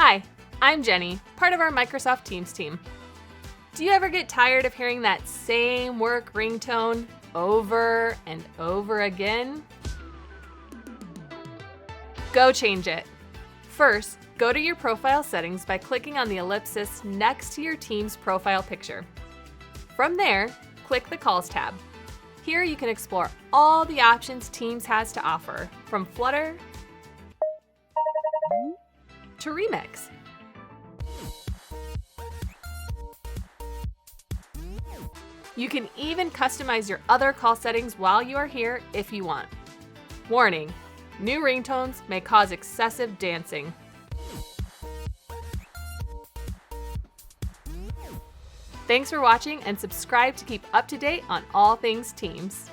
Hi, I'm Jenny, part of our Microsoft Teams team. Do you ever get tired of hearing that same work ringtone over and over again? Go change it. First, go to your profile settings by clicking on the ellipsis next to your Teams profile picture. From there, click the Calls tab. Here you can explore all the options Teams has to offer, from Flutter to Remix. You can even customize your other call settings while you are here if you want. Warning: new ringtones may cause excessive dancing. Thanks for watching and subscribe to keep up to date on all things Teams.